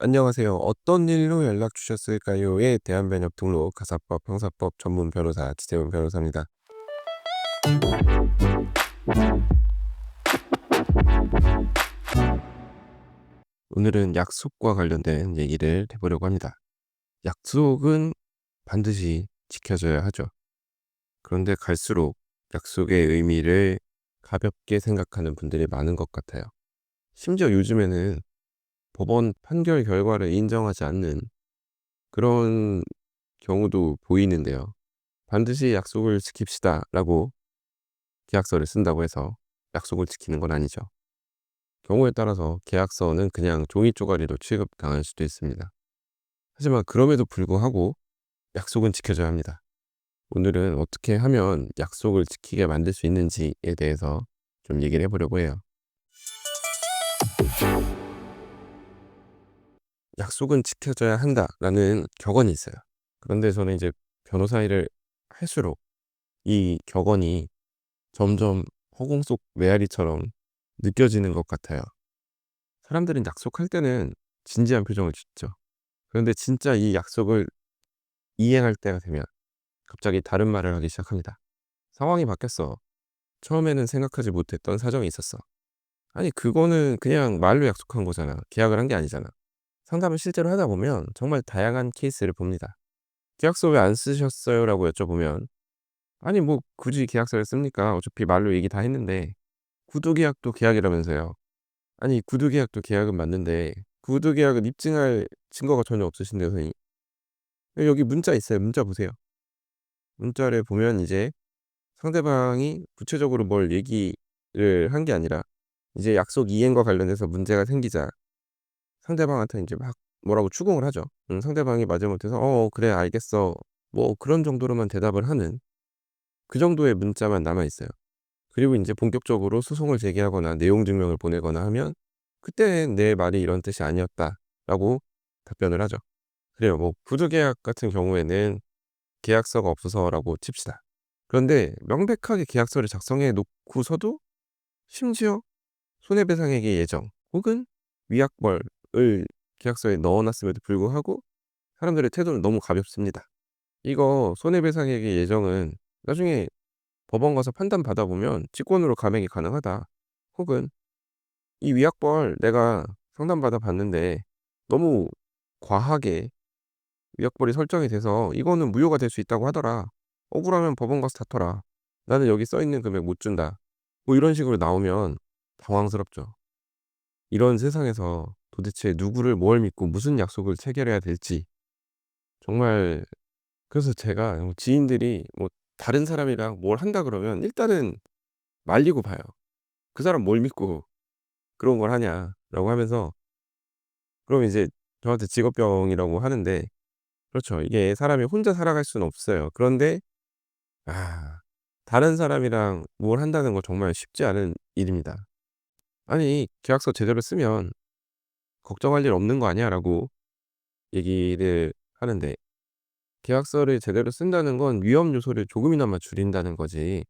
안녕하세요. "어떤 일로 연락 주셨을까요?"에 대한 번역 등록 가사법 형사법 전문 변호사 지재훈 변호사입니다. 오늘은 약속과 관련된 얘기를 해 보려고 합니다. 약속은 반드시 지켜져야 하죠. 그런데 갈수록 약속의 의미를 가볍게 생각하는 분들이 많은 것 같아요. 심지어 요즘에는 법원 판결 결과를 인정하지 않는 그런 경우도 보이는데요. 반드시 약속을 지킵시다라고 계약서를 쓴다고 해서 약속을 지키는 건 아니죠. 경우에 따라서 계약서는 그냥 종이 쪼가리로 취급당할 수도 있습니다. 하지만 그럼에도 불구하고 약속은 지켜져야 합니다. 오늘은 어떻게 하면 약속을 지키게 만들 수 있는지에 대해서 좀 얘기를 해보려고 해요. 약속은 지켜져야 한다라는 격언이 있어요. 그런데 저는 이제 변호사 일을 할수록 이 격언이 점점 허공 속 메아리처럼 느껴지는 것 같아요. 사람들은 약속할 때는 진지한 표정을 짓죠. 그런데 진짜 이 약속을 이행할 때가 되면 갑자기 다른 말을 하기 시작합니다. "상황이 바뀌었어. 처음에는 생각하지 못했던 사정이 있었어." 아니 그거는 그냥 말로 약속한 거잖아. 계약을 한 게 아니잖아. 상담을 실제로 하다 보면 정말 다양한 케이스를 봅니다. "계약서 왜 안 쓰셨어요?"라고 여쭤보면 "아니 뭐 굳이 계약서를 씁니까? 어차피 말로 얘기 다 했는데." 구두 계약도 계약이라면서요. 아니 구두 계약도 계약은 맞는데 구두 계약은 입증할 증거가 전혀 없으신데요 선생님. 여기 문자 있어요. 문자 보세요. 문자를 보면 이제 상대방이 구체적으로 뭘 얘기를 한 게 아니라 이제 약속 이행과 관련해서 문제가 생기자 상대방한테 인제 막 뭐라고 추궁을 하죠. 상대방이 마지못해서 "어 그래 알겠어." 뭐 그런 정도로만 대답을 하는 그 정도의 문자만 남아 있어요. 그리고 인제 본격적으로 소송을 제기하거나 내용 증명을 보내거나 하면 "그때는 내 말이 이런 뜻이 아니었다."라고 답변을 하죠. 그래요. 뭐 구두 계약 같은 경우에는 계약서가 없어서라고 칩시다. 그런데 명백하게 계약서를 작성해 놓고서도 심지어 손해배상액의 예정 혹은 위약벌을 계약서에 넣어 놨음에도 불구하고 사람들의 태도는 너무 가볍습니다. 이거 손해배상액의 예정은 나중에 법원 가서 판단 받아 보면 직권으로 감액이 가능하다. 혹은 이 위약벌 내가 상담받아 봤는데 너무 과하게 위약벌이 설정이 돼서 이거는 무효가 될 수 있다고 하더라. 억울하면 법원 가서 다퉈라. 나는 여기 써 있는 금액 못 준다. 뭐 이런 식으로 나오면 당황스럽죠. 이런 세상에서 도대체 누구를 뭘 믿고 무슨 약속을 체결해야 될지 정말 그래서 제가 지인들이 뭐 다른 사람이랑 뭘 한다 그러면 일단은 말리고 봐요. '그 사람 뭘 믿고 그런 걸 하냐.'라고 하면서 그럼 이제 저한테 직업병이라고 하는데 그렇죠. 이게 사람이 혼자 살아갈 수는 없어요. 그런데 아 다른 사람이랑 뭘 한다는 거 정말 쉽지 않은 일입니다. "아니 계약서 제대로 쓰면 걱정할 일 없는 거 아니야?"라고 얘기를 하는데 계약서를 제대로 쓴다는 건 위험 요소를 조금이나마 줄인다는 거지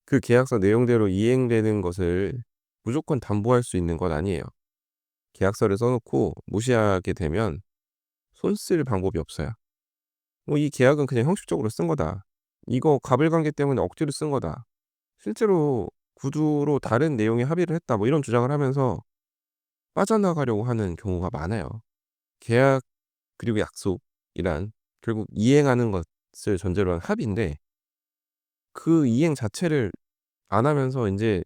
그 계약서 내용대로 이행되는 것을 무조건 담보할 수 있는 건 아니에요. 계약서를 써 놓고 무시하게 되면 손 쓸 방법이 없어요. 뭐 "이 계약은 그냥 형식적으로 쓴 거다. 이거 가불관계 때문에 억지로 쓴 거다. 실제로 구두로 다른 내용에 합의를 했다." 뭐 이런 주장을 하면서 빠져나가려고 하는 경우가 많아요. 계약 그리고 약속이란 결국 이행하는 것을 전제로 한 합의인데 그 이행 자체를 안 하면서 인제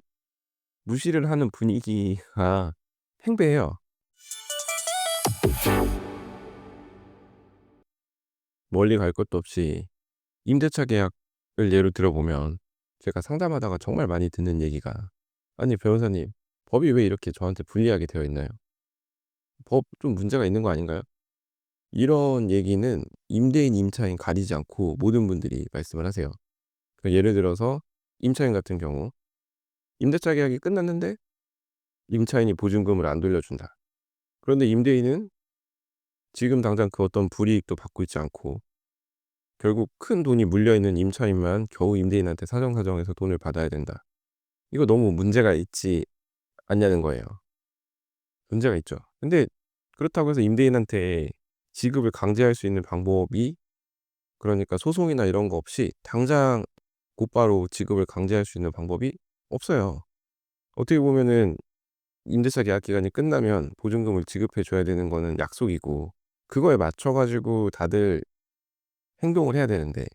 무시를 하는 분위기가 팽배해요. 멀리 갈 것도 없이 임대차 계약을 예로 들어 보면 제가 상담하다가 정말 많이 듣는 얘기가 "아니 변호사님 법이 왜 이렇게 저한테 불리하게 되어 있나요? 법 좀 문제가 있는 거 아닌가요?" 이런 얘기는 임대인, 임차인 가리지 않고 모든 분들이 말씀을 하세요. 예를 들어서 임차인 같은 경우 임대차 계약이 끝났는데 임차인이 보증금을 안 돌려준다. 그런데 임대인은 지금 당장 그 어떤 불이익도 받고 있지 않고 결국 큰 돈이 물려있는 임차인만 겨우 임대인한테 사정사정해서 돈을 받아야 된다. 이거 너무 문제가 있지 않냐는 거예요. 문제가 있죠. 근데 그렇다고 해서 임대인한테 지급을 강제할 수 있는 방법이, 그러니까 소송이나 이런 거 없이 당장 곧바로 지급을 강제할 수 있는 방법이 없어요. 어떻게 보면은 임대차 계약 기간이 끝나면 보증금을 지급해 줘야 되는 거는 약속이고, 그거에 맞춰 가지고 다들 행동을 해야 되는데,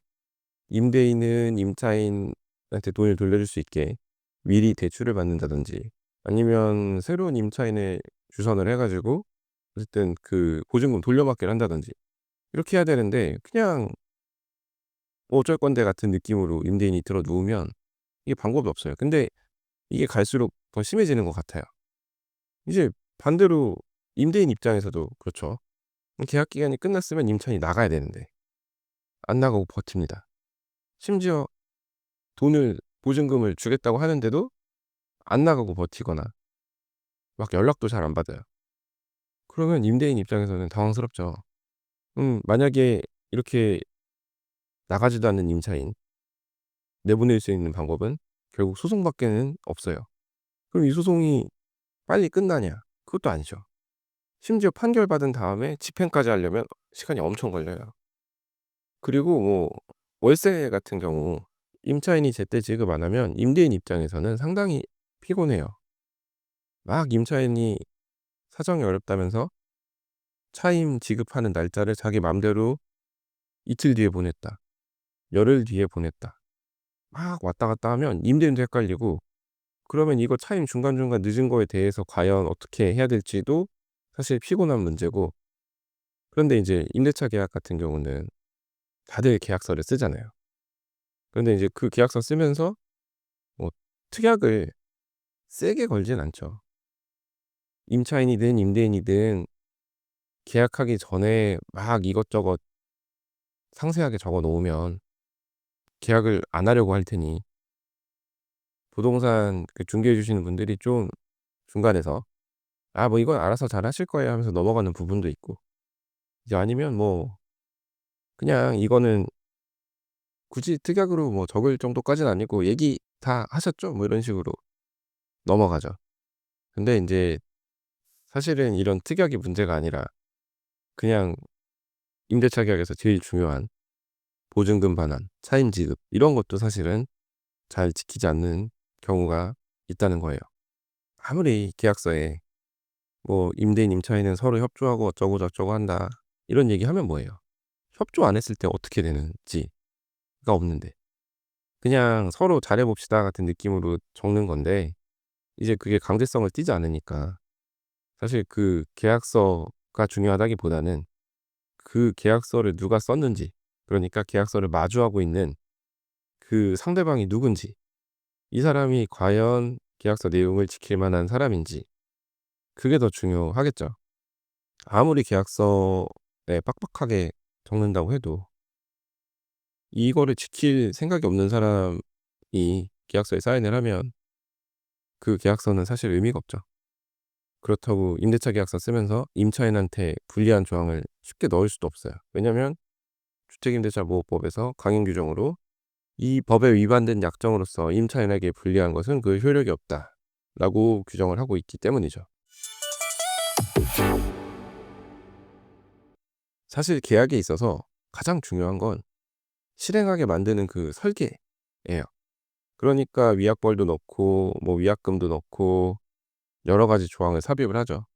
임대인은 임차인한테 돈을 돌려줄 수 있게 미리 대출을 받는다든지, 아니면 새로운 임차인의 주선을 해 가지고 어쨌든 그 보증금 돌려받기를 한다든지 이렇게 해야 되는데, 그냥 뭐 어쩔 건데 같은 느낌으로 임대인이 들어 누우면 이게 방법이 없어요. 근데 이게 갈수록 더 심해지는 것 같아요. 이제 반대로 임대인 입장에서도 그렇죠. 계약 기간이 끝났으면 임차인이 나가야 되는데 안 나가고 버팁니다. 심지어 돈을 보증금을 주겠다고 하는데도 안 나가고 버티거나 막 연락도 잘 안 받아요. 그러면 임대인 입장에서는 당황스럽죠. 만약에 이렇게 나가지도 않는 임차인 내보낼 수 있는 방법은 결국 소송밖에는 없어요. 그럼 이 소송이 빨리 끝나냐? 그것도 아니죠. 심지어 판결받은 다음에 집행까지 하려면 시간이 엄청 걸려요. 그리고 뭐 월세 같은 경우 임차인이 제때 지급 안 하면 임대인 입장에서는 상당히 피곤해요. 막 임차인이 사정이 어렵다면서 차임 지급하는 날짜를 자기 맘대로 이틀 뒤에 보냈다, 열흘 뒤에 보냈다, 막 왔다 갔다 하면 임대인도 헷갈리고, 그러면 이거 차임 중간중간 늦은 거에 대해서 과연 어떻게 해야 될지도 사실 피곤한 문제고. 그런데 이제 임대차 계약 같은 경우는 다들 계약서를 쓰잖아요. 그런데 이제 그 계약서 쓰면서 뭐 특약을 세게 걸진 않죠. 임차인이든 임대인이든 계약하기 전에 막 이것저것 상세하게 적어 놓으면 계약을 안 하려고 할 테니, 부동산 그 중개해 주시는 분들이 좀 중간에서 "아 뭐 이건 알아서 잘 하실 거예요." 하면서 넘어가는 부분도 있고, 이제 아니면 뭐 그냥 "이거는 굳이 특약으로 뭐 적을 정도까지는 아니고 얘기 다 하셨죠?" 뭐 이런 식으로 넘어가죠. 근데 인제 사실은 이런 특약이 문제가 아니라 그냥 임대차 계약에서 제일 중요한 보증금 반환, 차임 지급 이런 것도 사실은 잘 지키지 않는 경우가 있다는 거예요. 아무리 계약서에 뭐 "임대인, 임차인은 서로 협조하고 어쩌고 저쩌고 한다." 이런 얘기하면 뭐예요? 협조 안 했을 때 어떻게 되는지가 없는데 그냥 "서로 잘해 봅시다." 같은 느낌으로 적는 건데, 이제 그게 강제성을 띠지 않으니까 사실 그 계약서가 중요하다기보다는 그 계약서를 누가 썼는지, 그러니까 계약서를 마주하고 있는 그 상대방이 누군지, 이 사람이 과연 계약서 내용을 지킬 만한 사람인지, 그게 더 중요하겠죠. 아무리 계약서에 빡빡하게 적는다고 해도 이거를 지킬 생각이 없는 사람이 계약서에 사인을 하면 그 계약서는 사실 의미가 없죠. 그렇다고 임대차 계약서 쓰면서 임차인한테 불리한 조항을 쉽게 넣을 수도 없어요. 왜냐면 주택임대차보호법에서 강행 규정으로 "이 법에 위반된 약정으로서 임차인에게 불리한 것은 그 효력이 없다."라고 규정을 하고 있기 때문이죠. 사실 계약에 있어서 가장 중요한 건 실행하게 만드는 그 설계예요. 그러니까 위약벌도 넣고 뭐 위약금도 넣고 여러 가지 조항을 삽입을 하죠.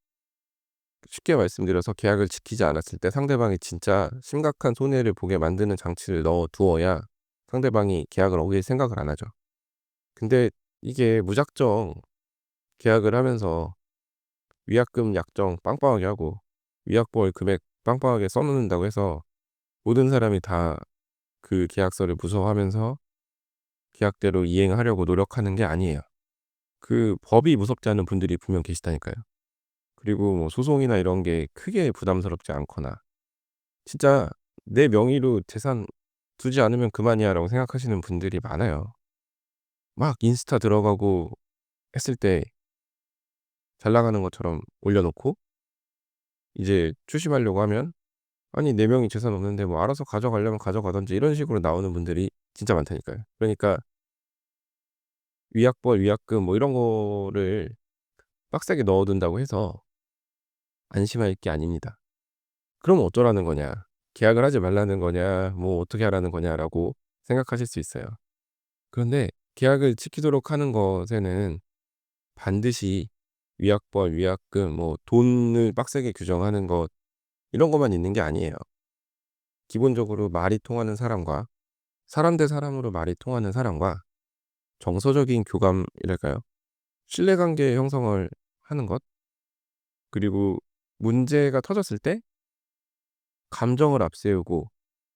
쉽게 말씀드려서 계약을 지키지 않았을 때 상대방이 진짜 심각한 손해를 보게 만드는 장치를 넣어 두어야 상대방이 계약을 어길 생각을 안 하죠. 근데 이게 무작정 계약을 하면서 위약금 약정 빵빵하게 하고 위약벌 금액 빵빵하게 써 놓는다고 해서 모든 사람이 다 그 계약서를 무서워하면서 계약대로 이행하려고 노력하는 게 아니에요. 그 법이 무섭지 않은 분들이 분명 계시다니까요. 그리고 뭐 소송이나 이런 게 크게 부담스럽지 않거나 진짜 '내 명의로 재산 두지 않으면 그만이야.'라고 생각하시는 분들이 많아요. 막 인스타 들어가고 했을 때 잘 나가는 것처럼 올려 놓고 이제 추심하려고 하면 "아니 내 명의 재산 없는데 뭐 알아서 가져가려면 가져가든지." 이런 식으로 나오는 분들이 진짜 많다니까요. 그러니까 위약벌, 위약금 뭐 이런 거를 빡세게 넣어 둔다고 해서 안심할 게 아닙니다. 그럼 어쩌라는 거냐? 계약을 하지 말라는 거냐? 뭐 어떻게 하라는 거냐라고 생각하실 수 있어요. 그런데 계약을 지키도록 하는 것에는 반드시 위약벌, 위약금, 뭐 돈을 빡세게 규정하는 것 이런 것만 있는 게 아니에요. 기본적으로 말이 통하는 사람과 사람 대 사람으로 말이 통하는 사람과 정서적인 교감이랄까요? 신뢰관계 형성을 하는 것, 그리고 문제가 터졌을 때 감정을 앞세우고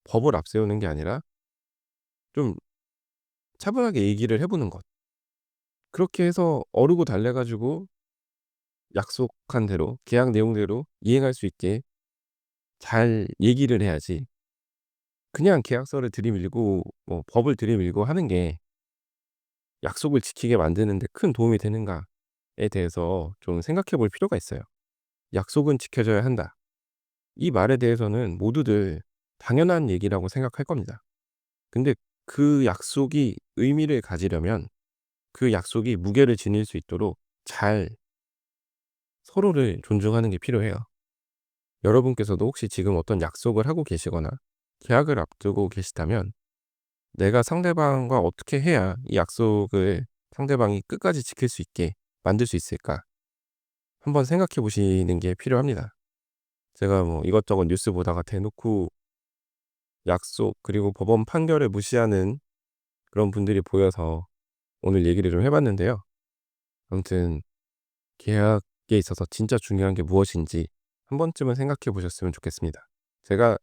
법을 앞세우는 게 아니라 좀 차분하게 얘기를 해 보는 것. 그렇게 해서 어르고 달래 가지고 약속한 대로 계약 내용대로 이행할 수 있게 잘 얘기를 해야지, 그냥 계약서를 들이밀고 뭐 법을 들이밀고 하는 게 약속을 지키게 만드는 데 큰 도움이 되는가에 대해서 좀 생각해 볼 필요가 있어요. '약속은 지켜져야 한다.' 이 말에 대해서는 모두들 당연한 얘기라고 생각할 겁니다. 근데 그 약속이 의미를 가지려면 그 약속이 무게를 지닐 수 있도록 잘 서로를 존중하는 게 필요해요. 여러분께서도 혹시 지금 어떤 약속을 하고 계시거나 계약을 앞두고 계시다면 '내가 상대방과 어떻게 해야 이 약속을 상대방이 끝까지 지킬 수 있게 만들 수 있을까?' 한번 생각해 보시는 게 필요합니다. 제가 뭐 이것저것 뉴스 보다가 대놓고 약속 그리고 법원 판결을 무시하는 그런 분들이 보여서 오늘 얘기를 좀 해 봤는데요. 아무튼 계약에 있어서 진짜 중요한 게 무엇인지 한 번쯤은 생각해 보셨으면 좋겠습니다. 제가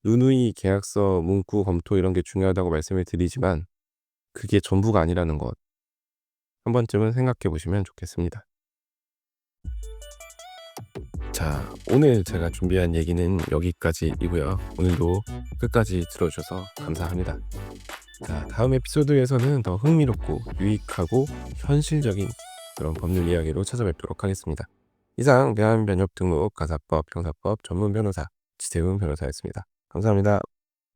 누누이 계약서 문구 검토 이런 게 중요하다고 말씀을 드리지만 그게 전부가 아니라는 것 한 번쯤은 생각해 보시면 좋겠습니다. 자, 오늘 제가 준비한 얘기는 여기까지이고요. 오늘도 끝까지 들어주셔서 감사합니다. 자, 다음 에피소드에서는 더 흥미롭고 유익하고 현실적인 그런 법률 이야기로 찾아뵙도록 하겠습니다. 이상 대한변협 등록 가사법 형사법 전문 변호사 지세훈 변호사였습니다. 감사합니다.